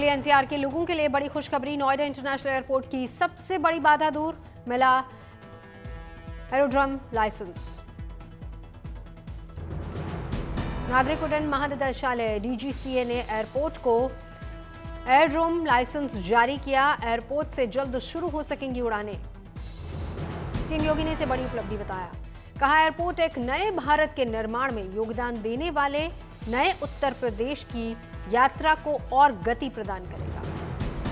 Delhi NCR के लोगों के लिए बड़ी खुशखबरी। नोएडा इंटरनेशनल एयरपोर्ट की सबसे बड़ी बाधा दूर, मिला एरोड्रम लाइसेंस। नागरिक उड्डयन महानिदेशालय डीजीसीए ने एयरपोर्ट को एयरड्रोम लाइसेंस जारी किया। एयरपोर्ट से जल्द शुरू हो सकेंगी उड़ानें। सीएम योगी ने इसे बड़ी उपलब्धि बताया। कहा, एयरपोर्ट एक नए भारत के निर्माण में योगदान देने वाले नए उत्तर प्रदेश की यात्रा को और गति प्रदान करेगा।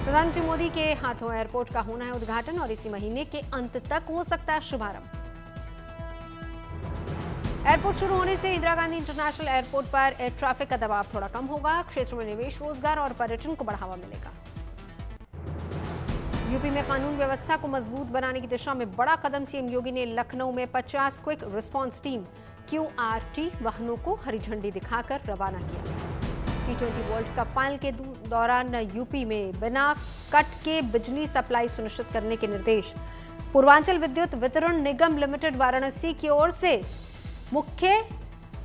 प्रधानमंत्री मोदी के हाथों एयरपोर्ट का होना है उद्घाटन और इसी महीने के अंत तक हो सकता है शुभारंभ। एयरपोर्ट शुरू होने से इंदिरा गांधी इंटरनेशनल एयरपोर्ट पर एयर ट्रैफिक का दबाव थोड़ा कम होगा। क्षेत्र में निवेश, रोजगार और पर्यटन को बढ़ावा मिलेगा। यूपी में कानून व्यवस्था को मजबूत बनाने की दिशा में बड़ा कदम। सीएम योगी ने लखनऊ में 50 क्विक रिस्पांस टीम QRT वाहनों को हरी झंडी दिखाकर रवाना किया। T20 वर्ल्ड कप फाइनल के दौरान यूपी में बिना कट के बिजली सप्लाई सुनिश्चित करने के निर्देश। पूर्वांचल विद्युत वितरण निगम लिमिटेड वाराणसी की ओर से मुख्य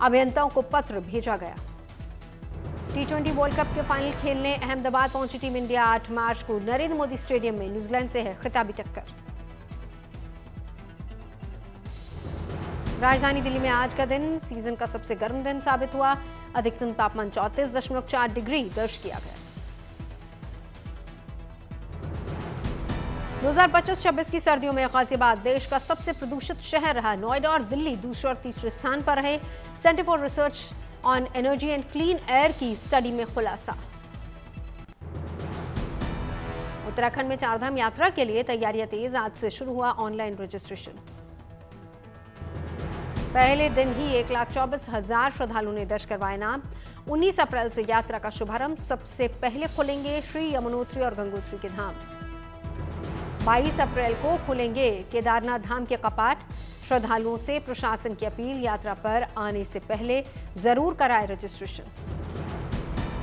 अभियंताओं को पत्र भेजा गया। T20 वर्ल्ड कप के फाइनल खेलने अहमदाबाद पहुंची टीम इंडिया 8 मार्च को नरेंद्र मोदी स्टेडियम में न्यूजीलैंड से है खिताबी टक्कर। राजधानी दिल्ली में आज का दिन सीजन का सबसे गर्म दिन साबित हुआ। अधिकतम तापमान 34.4 डिग्री दर्ज किया गया। 2025-26 की सर्दियों में गाजियाबाद देश का सबसे प्रदूषित शहर रहा। नोएडा और दिल्ली दूसरे और तीसरे स्थान पर रहे। Centre for research on energy and clean air की स्टडी में खुलासा। उत्तराखंड में चारधाम यात्रा के लिए तैयारियां तेज। आज से शुरू हुआ ऑनलाइन रजिस्ट्रेशन। पहले दिन ही 1,24,000 श्रद्धालुओं ने दर्ज करवाए नाम। 19 अप्रैल से यात्रा का शुभारंभ। सबसे पहले खुलेंगे श्री यमुनोत्री और गंगोत्री के धाम। 22 अप्रैल को खुलेंगे केदारनाथ धाम के कपाट। श्रद्धालुओं से प्रशासन की अपील, यात्रा पर आने से पहले जरूर कराएं रजिस्ट्रेशन।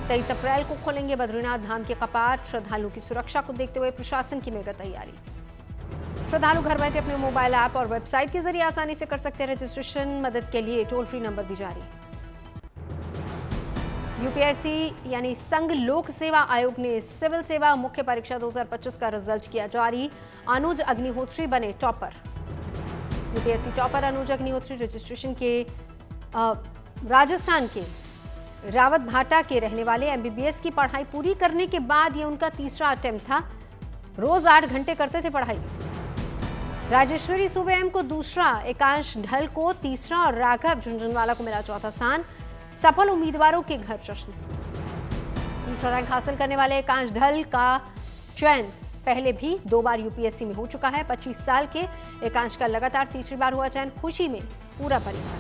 23 अप्रैल को खुलेंगे बद्रीनाथ धाम के कपाट। श्रद्धालुओं की सुरक्षा को देखते हुए प्रशासन की मेगा तैयारी। श्रद्धालु घर बैठे अपने मोबाइल ऐप और वेबसाइट के जरिए आसानी से कर सकते हैं रजिस्ट्रेशन। मदद के लिए टोल फ्री नंबर भी जारी। यूपीएससी यानी संघ लोक सेवा आयोग ने सिविल सेवा मुख्य परीक्षा 2025 का रिजल्ट किया जारी। अनुज अग्निहोत्री बने टॉपर। यूपीएससी टॉपर अनुज अग्निहोत्री रजिस्ट्रेशन के राजस्थान के रावत भाटा के रहने वाले। एमबीबीएस की पढ़ाई पूरी करने के बाद ये उनका तीसरा अटेम्प्ट था। रोज 8 घंटे करते थे पढ़ाई। राजेश्वरी सुबेम को दूसरा, एकांश ढल को तीसरा और राघव झुंझुनवाला को मिला चौथा स्थान। सफल उम्मीदवारों के घर जश्न। तीसरा रैंक हासिल करने वाले एकांश ढल का चयन पहले भी 2 बार यूपीएससी में हो चुका है। 25 साल के एकांश का लगातार तीसरी बार हुआ चयन। खुशी में पूरा परिवार।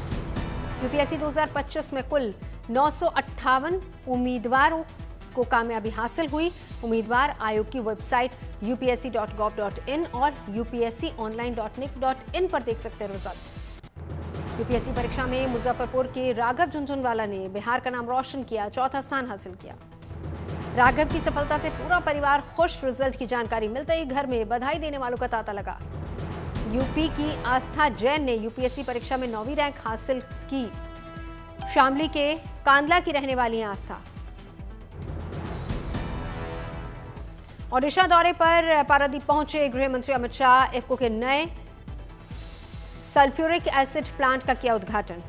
यूपीएससी 2025 में कुल 958 उम्मीदवारों को कामयाबी हासिल हुई। उम्मीदवार आयोग की वेबसाइट upsc.gov.in और upsconline.nic.in पर देख सकते हैं रिजल्ट। यूपीएससी परीक्षा में मुजफ्फरपुर के राघव झुंझुनवाला ने बिहार का नाम रोशन किया, चौथा स्थान हासिल किया। राघव की सफलता से पूरा परिवार खुश। रिजल्ट की जानकारी मिलते ही घर में बधाई देने वालों का तांता लगा। यूपी की आस्था जैन ने यूपीएससी परीक्षा में 9वीं रैंक हासिल की। शामली के कांदला की रहने वाली हैं आस्था। ओडिशा दौरे पर पारादीप पहुंचे गृह मंत्री अमित शाह। इफ्को के नए सल्फ्यूरिक एसिड प्लांट का किया उद्घाटन।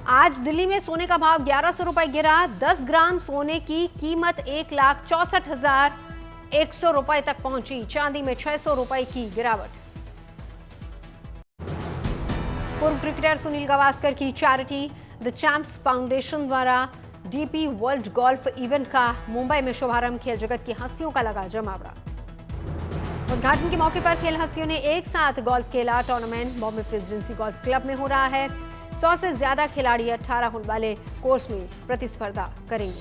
आज दिल्ली में सोने का भाव 1100 रुपए गिरा। 10 ग्राम सोने की कीमत 1,64,100 रुपए तक पहुंची। चांदी में 600 रुपए की गिरावट। पूर्व क्रिकेटर सुनील गावस्कर की चैरिटी द चैंप्स फाउंडेशन द्वारा डीपी वर्ल्ड गोल्फ इवेंट का मुंबई में शुभारंभ। खेल जगत की हस्तियों का लगा जमावड़ा। उद्घाटन के मौके पर खेल हस्तियों ने एक साथ गोल्फ खेला। Tournament Bombay presidency golf club में हो रहा है। 100 से ज्यादा खिलाड़ी 18 होल वाले कोर्स में प्रतिस्पर्धा करेंगे।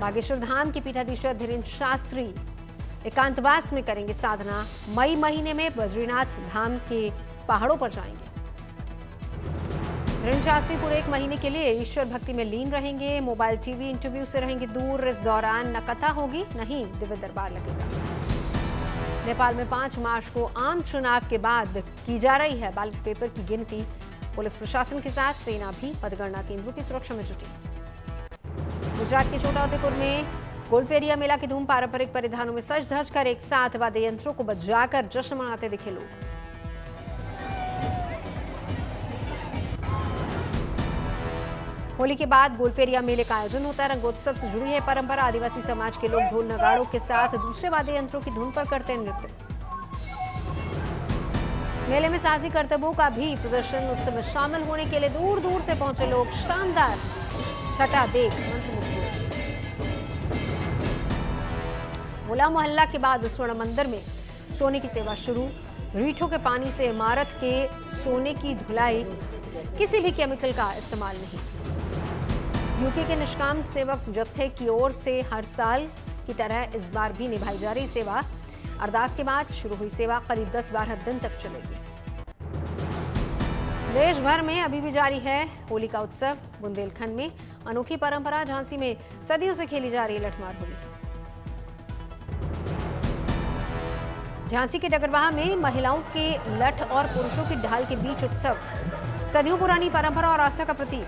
बागेश्वर धाम के पीठाधीश्वर धीरेन्द्र शास्त्री एकांतवास में करेंगे साधना। मई महीने में बद्रीनाथ धाम के पहाड़ों पर जाएंगे। धीरेन्द्र शास्त्री पूरे 1 महीने के लिए ईश्वर भक्ति में लीन रहेंगे। मोबाइल टीवी इंटरव्यू से रहेंगे दूर। इस दौरान न कथा होगी न ही दिव्य दरबार लगेगा। नेपाल में 5 मार्च को आम चुनाव के बाद की जा रही है बैलेट पेपर की गिनती। पुलिस प्रशासन के साथ सेना भी मतगणना केंद्रों की सुरक्षा में जुटी। गुजरात के छोटाउदेपुर में गोलफेरिया मेला की धूम, पारंपरिक परिधानों में सज धज कर एक साथ वाद्य यंत्रों को बजाकर जश्न मनाते दिखे लोग। होली के बाद गोलफेरिया मेले का आयोजन होता है। रंगोत्सव से जुड़ी है परंपरा। आदिवासी समाज के लोग ढोल नगाड़ों के साथ दूसरे वाद्य यंत्रों की धुन पर करते हैं नृत्य। मेले में साहसी करतबों का भी प्रदर्शन। उत्सव में शामिल होने के लिए दूर दूर से पहुंचे लोग शानदार छटा देख मंत्रमुग्ध हुए। होला मोहल्ला के बाद स्वर्ण मंदिर में सोने की सेवा शुरू। रीठों के पानी से इमारत के सोने की धुलाई, किसी भी केमिकल का इस्तेमाल नहीं। यूपी के निष्काम सेवक जत्थे की ओर से हर साल की तरह इस बार भी निभाई जा रही सेवा। अरदास के बाद शुरू हुई सेवा करीब 10-12 दिन तक चलेगी। देश भर में अभी भी जारी है होली का उत्सव। बुंदेलखंड में अनोखी परंपरा। झांसी में सदियों से खेली जा रही है लठमार होली। झांसी के डगरवाहा में महिलाओं के लठ और पुरुषों की ढाल के बीच उत्सव। सदियों पुरानी परंपरा और आस्था का प्रतीक।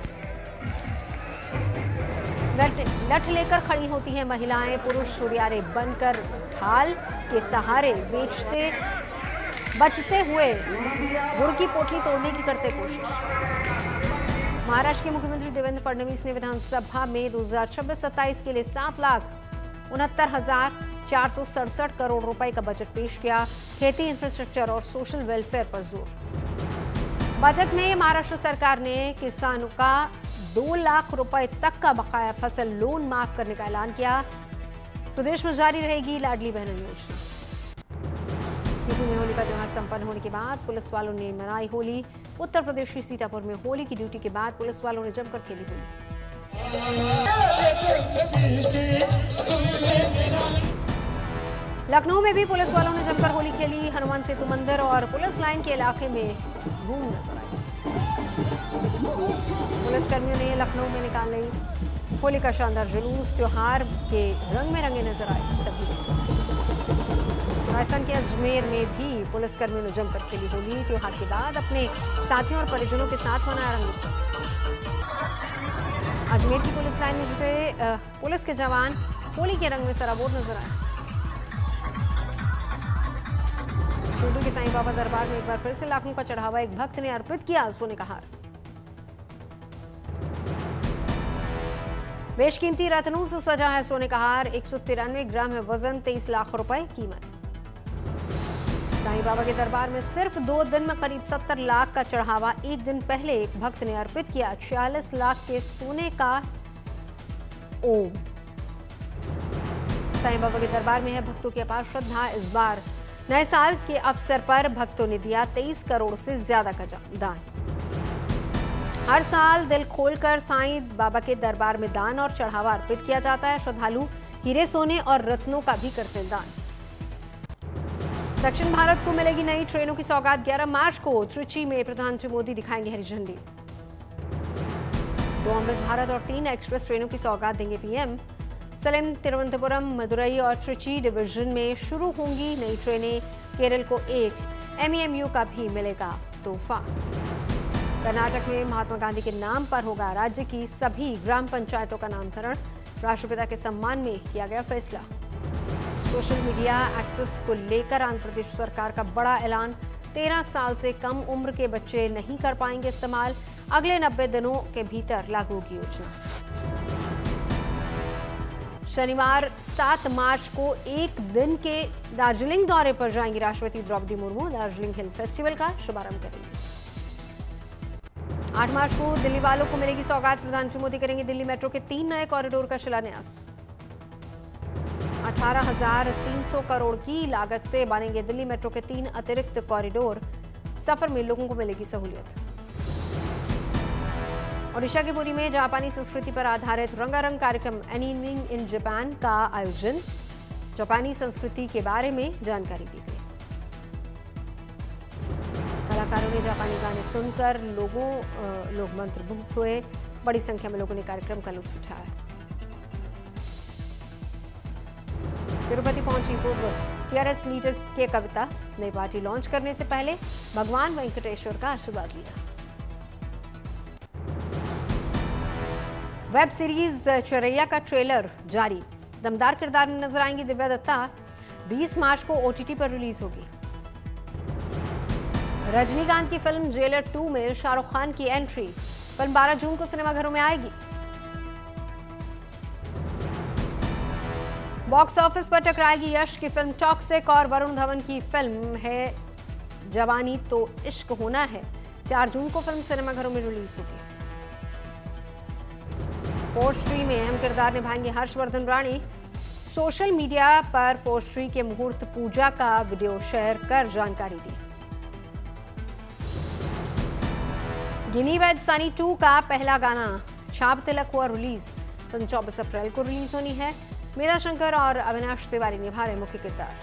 लठ लेकर खड़ी होती हैं महिलाएं। पुरुष सुरियारे बनकर ढाल के सहारे बचते हुए गुड़ की पोटली तोड़ने की करते कोशिश। महाराष्ट्र के मुख्यमंत्री देवेंद्र फडणवीस ने विधानसभा में 2026-27 के लिए 7,69,467 करोड़ रुपए का बजट पेश किया। खेती, इंफ्रास्ट्रक्चर और सोशल वेलफेयर पर जोर। बजट में महाराष्ट्र सरकार ने किसानों का 2 लाख रुपए तक का बकाया फसल लोन माफ करने का ऐलान किया। प्रदेश में जारी रहेगी लाडली बहन योजना। यूपी में होली का त्योहार संपन्न होने के बाद पुलिस वालों ने मनाई होली। उत्तर प्रदेश के सीतापुर में होली की ड्यूटी के बाद पुलिस वालों ने जमकर खेली होली। लखनऊ में भी पुलिस वालों ने जमकर होली खेली। हनुमान सेतु मंदिर और पुलिस लाइन के इलाके में धूम नजर आई। पुलिसकर्मियों ने लखनऊ में निकाले होली का शानदार जुलूस। त्योहार के रंग में रंगे नजर आए सभी। राजस्थान के अजमेर में भी पुलिसकर्मियों ने जमकर खेली होली। त्योहार के बाद अपने साथियों और परिजनों के साथ मनाया रंगोत्सव। अजमेर की पुलिस लाइन में जुटे पुलिस के जवान होली के रंग में सराबोर नजर आए। शिरडी के साईं बाबा दरबार में एक बार फिर से लाखों का चढ़ावा। एक भक्त ने अर्पित किया सोने का हार। बेशकीमती रत्नों से सजा है सोने का हार। 193 ग्राम है वजन, 23 लाख रुपए कीमत। साईं बाबा के दरबार में सिर्फ 2 दिन में करीब 70 लाख का चढ़ावा। एक दिन पहले एक भक्त ने अर्पित किया 46 लाख के सोने का ओम। साईं बाबा के दरबार में है भक्तों की अपार श्रद्धा। इस बार नए साल के अवसर पर भक्तों ने दिया 23 करोड़ से ज्यादा का दान। हर साल दिल खोलकर साईं बाबा के दरबार में दान और चढ़ावा अर्पित किया जाता है। श्रद्धालु हीरे, सोने और रत्नों का भी करते हैं दान। दक्षिण भारत को मिलेगी नई ट्रेनों की सौगात। 11 मार्च को त्रिची में प्रधानमंत्री मोदी दिखाएंगे हरी झंडी। 2 अमृत भारत और 3 एक्सप्रेस ट्रेनों की सौगात देंगे पीएम। सलेम, तिरुवनंतपुरम, मदुरई और त्रिची डिवीजन में शुरू होंगी नई ट्रेनें। केरल को एक एमईएमयू का भी मिलेगा तोहफा। कर्नाटक में महात्मा गांधी के नाम पर होगा राज्य की सभी ग्राम पंचायतों का नामकरण। राष्ट्रपिता के सम्मान में किया गया फैसला। सोशल मीडिया एक्सेस को लेकर आंध्र प्रदेश सरकार का बड़ा ऐलान। 13 साल से कम उम्र के बच्चे नहीं कर पाएंगे इस्तेमाल। अगले 90 दिनों के भीतर लागू की योजना। शनिवार 7 मार्च को एक दिन के दार्जिलिंग दौरे पर जाएंगी राष्ट्रपति द्रौपदी मुर्मू। दार्जिलिंग हिल फेस्टिवल का शुभारंभ करेंगी। 8 मार्च को दिल्ली वालों को मिलेगी सौगात। प्रधानमंत्री मोदी करेंगे दिल्ली मेट्रो के 3 नए कॉरिडोर का शिलान्यास। 18,300 करोड़ की लागत से बनेंगे दिल्ली मेट्रो के 3 अतिरिक्त कॉरिडोर। सफर में लोगों को मिलेगी सहूलियत। ओडिशा के पुरी में जापानी संस्कृति पर आधारित रंगारंग कार्यक्रम एनीमिंग इन जापान का आयोजन। जापानी संस्कृति के बारे में जानकारी दी गई। कलाकारों ने जापानी गाने सुनकर लोग मंत्रमुग्ध हुए। बड़ी संख्या में लोगों ने कार्यक्रम का लुत्फ उठाया। तिरुपति पहुंची पूर्व टीआरएस लीडर के कविता। नई पार्टी लॉन्च करने से पहले भगवान वेंकटेश्वर का आशीर्वाद लिया। वेब सीरीज चरैया का ट्रेलर जारी, दमदार किरदार में नजर आएंगी दिव्या दत्ता। 20 मार्च को OTT पर रिलीज होगी। रजनीकांत की फिल्म जेलर 2 में शाहरुख खान की एंट्री, फिल्म 12 जून को सिनेमाघरों में आएगी। बॉक्स ऑफिस पर टकराएगी यश की फिल्म टॉक्सिक और वरुण धवन की फिल्म है जवानी तो इश्क होना है। 4 जून को फिल्म सिनेमाघरों में रिलीज होगी। फोर्स 3 में अहम किरदार निभाएंगे हर्षवर्धन राणी। सोशल मीडिया पर फोर्स 3 के मुहूर्त पूजा का वीडियो शेयर कर जानकारी दी। गिनी वेद सनी 2 का पहला गाना छाप तिलक हुआ रिलीज। फिल्म 24 अप्रैल को रिलीज होनी है। मेधा शंकर और अविनाश तिवारी निभा रहे मुख्य किरदार।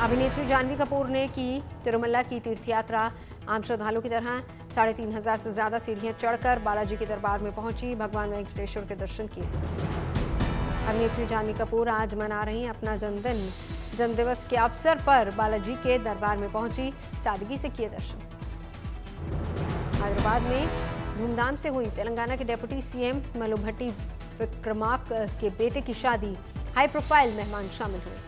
अभिनेत्री जाह्नवी कपूर ने की तिरुमला की तीर्थयात्रा। आम श्रद्धालुओं की तरह 3500 से ज्यादा सीढ़ियां चढ़कर बालाजी के दरबार में पहुंची, भगवान वेंकटेश्वर के दर्शन किए। अभिनेत्री जाह्नवी कपूर आज मना रही अपना जन्मदिवस के अवसर पर बालाजी के दरबार में पहुंची, सादगी से किए दर्शन। हैदराबाद में धूमधाम से हुई तेलंगाना के डिप्टी CM मल्लुभट्टी विक्रमार्का के बेटे की शादी, हाई प्रोफाइल मेहमान शामिल हुए।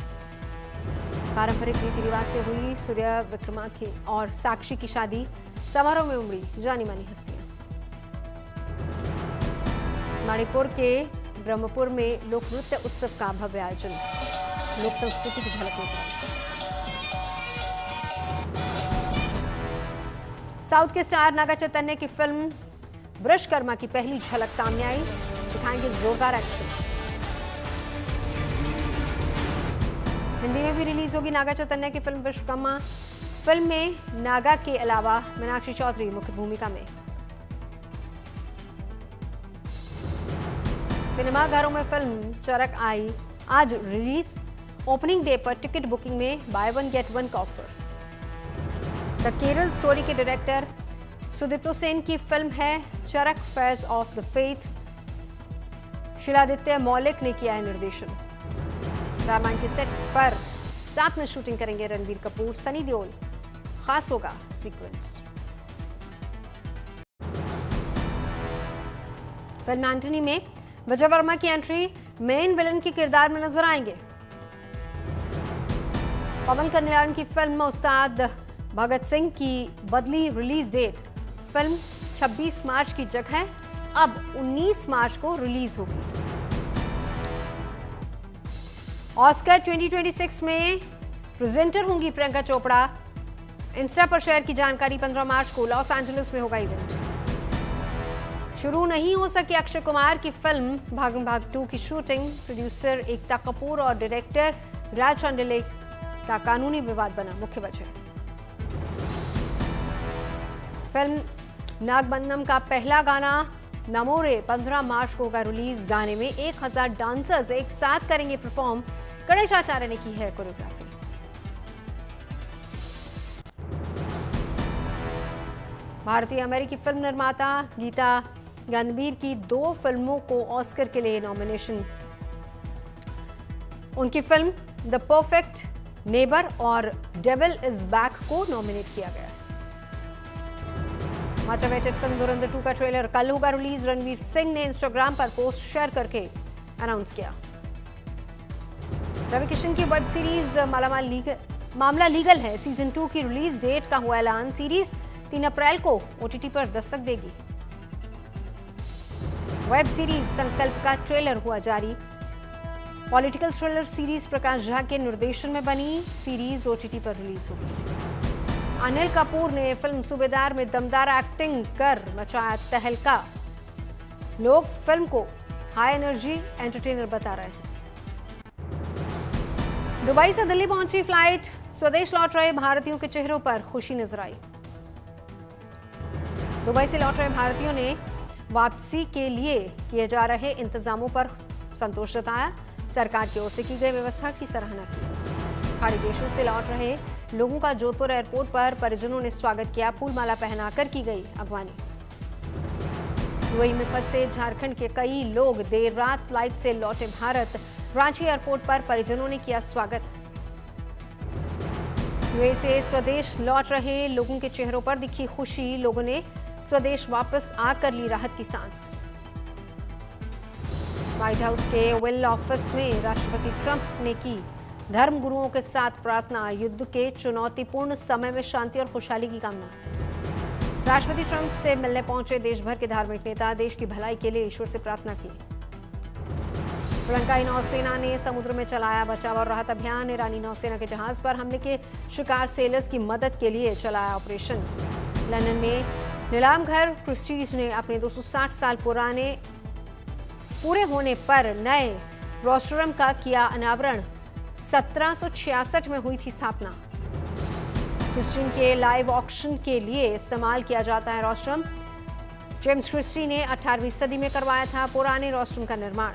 पारंपरिक रीति रिवाज से हुई सूर्य विक्रमार्का और साक्षी की शादी, समारोह में उमड़ी जानी मानी हस्तियां। मणिपुर के ब्रह्मपुर में लोक नृत्य उत्सव का भव्य आयोजन, लोक संस्कृति की झलक नजर आई। साउथ के स्टार नागा चैतन्य की फिल्म वृषकर्मा की पहली झलक सामने आई, दिखाएंगे जोरदार एक्शन। हिंदी में भी रिलीज होगी नागा चैतन्य की फिल्म विश्वकर्मा। फिल्म में नागा के अलावा मीनाक्षी चौधरी मुख्य भूमिका में। सिनेमाघरों में फिल्म चरक आई आज रिलीज। ओपनिंग डे पर टिकट बुकिंग में बाय वन गेट वन का ऑफर। द केरल स्टोरी के डायरेक्टर सुदीप्तो सेन की फिल्म है Charak phase of the faith. Shiladitya Moulik ने किया है निर्देशन। रामायण के सेट पर साथ में शूटिंग करेंगे रणबीर कपूर, सनी देओल। खास होगा सीक्वेंस। फिल्म एंटनी में विजय वर्मा की एंट्री, मेन विलन के किरदार में नजर आएंगे। पवन कल्याण की फिल्म उस्ताद भगत सिंह की बदली रिलीज डेट। फिल्म 26 मार्च की जगह अब 19 मार्च को रिलीज होगी। ऑस्कर 2026 में प्रेजेंटर होंगी प्रियंका चोपड़ा। इंस्टा पर शेयर की जानकारी। 15 मार्च को लॉस एंजलिस में होगा इवेंट। शुरू नहीं हो सकी अक्षय कुमार की फिल्म भागम भाग 2 की शूटिंग। प्रोड्यूसर एकता कपूर और डायरेक्टर राज चंदेले का कानूनी विवाद बना मुख्य वजह। फिल्म नागबंधम का पहला गाना नमोरे 15 मार्च को होगा रिलीज। गाने में 1000 डांसर्स एक साथ करेंगे परफॉर्म। गणेश आचार्य ने की है कोरियोग्राफी। भारतीय अमेरिकी फिल्म निर्माता गीता गंभीर की 2 फिल्मों को ऑस्कर के लिए नॉमिनेशन। उनकी फिल्म द परफेक्ट नेबर और डेविल इज बैक को नॉमिनेट किया गया। मच अवेटेड फिल्म धुरंधर 2 का ट्रेलर कल होगा रिलीज। रणवीर सिंह ने इंस्टाग्राम पर पोस्ट शेयर करके अनाउंस किया। रवि किशन की वेब सीरीज मामला लीगल है सीजन 2 की रिलीज डेट का हुआ ऐलान। सीरीज 3 अप्रैल को OTT पर दस्तक देगी। वेब सीरीज संकल्प का ट्रेलर हुआ जारी। Political thriller series Prakash Jha के निर्देशन में बनी सीरीज OTT पर रिलीज होगी। अनिल कपूर ने फिल्म सूबेदार में दमदार एक्टिंग कर मचाया तहलका। लोग फिल्म को हाई एनर्जी एंटरटेनर बता रहे हैं। दुबई से दिल्ली पहुंची फ्लाइट, स्वदेश लौट रहे भारतीयों के चेहरों पर खुशी नजर आई। दुबई से लौट रहे भारतीयों ने वापसी के लिए किए जा रहे इंतजामों पर संतोष जताया। सरकार की ओर से की गई व्यवस्था की सराहना की। खाड़ी देशों से लौट रहे लोगों का जोधपुर एयरपोर्ट पर परिजनों ने स्वागत किया। फूलमाला पहनाकर की गई अगवानी। दुबई में फंसे झारखंड के कई लोग देर रात फ्लाइट से लौटे भारत। रांची एयरपोर्ट पर परिजनों ने किया स्वागत। यूएई से स्वदेश लौट रहे लोगों के चेहरों पर दिखी खुशी, लोगों ने स्वदेश वापस आकर ली राहत की सांस। व्हाइट हाउस के ओवल ऑफिस में राष्ट्रपति ट्रंप ने की धर्मगुरुओं के साथ प्रार्थना, युद्ध के चुनौतीपूर्ण समय में शांति और खुशहाली की कामना। राष्ट्रपति ट्रंप से मिलने पहुंचे देश भर के धार्मिक नेता, देश की भलाई के लिए ईश्वर से प्रार्थना की। श्रीलंकाई नौसेना ने समुद्र में चलाया बचाव और राहत अभियान, ईरानी नौसेना के जहाज पर हमले के शिकार सेलर्स की मदद के लिए चलाया ऑपरेशन। लंदन में नीलाम घर क्रिस्टीज ने अपने 260 साल पुराने पूरे होने पर नए रोस्ट्रम का किया अनावरण, 1766 में हुई थी स्थापना। क्रिस्टीन के लाइव ऑक्शन के लिए इस्तेमाल किया जाता है रोस्ट्रम। जेम्स क्रिस्टी ने 18वीं सदी में करवाया था पुराने रोस्ट्रम का निर्माण।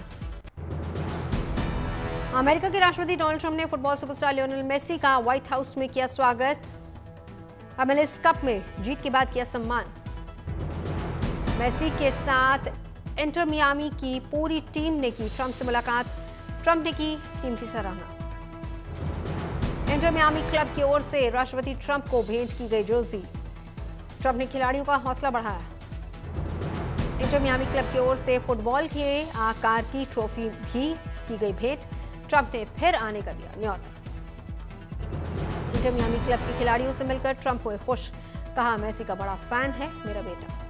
अमेरिका के राष्ट्रपति डोनाल्ड ट्रंप ने फुटबॉल सुपरस्टार लियोनेल मेसी का व्हाइट हाउस में किया स्वागत। MLS कप में जीत के बाद किया सम्मान। मेसी के साथ इंटर मियामी की पूरी टीम ने की ट्रंप से मुलाकात, ट्रंप ने की टीम की सराहना। इंटर मियामी क्लब की ओर से राष्ट्रपति ट्रंप को भेंट की गई जर्सी, ट्रंप ने खिलाड़ियों का हौसला बढ़ाया। इंटर मियामी क्लब की ओर से फुटबॉल के आकार की ट्रॉफी भी की गई भेंट, ट्रंप ने फिर आने का दिया न्यौता। इंटर मियामी क्लब के खिलाड़ियों से मिलकर ट्रंप हुए खुश, कहा मेसी का बड़ा फैन है मेरा बेटा।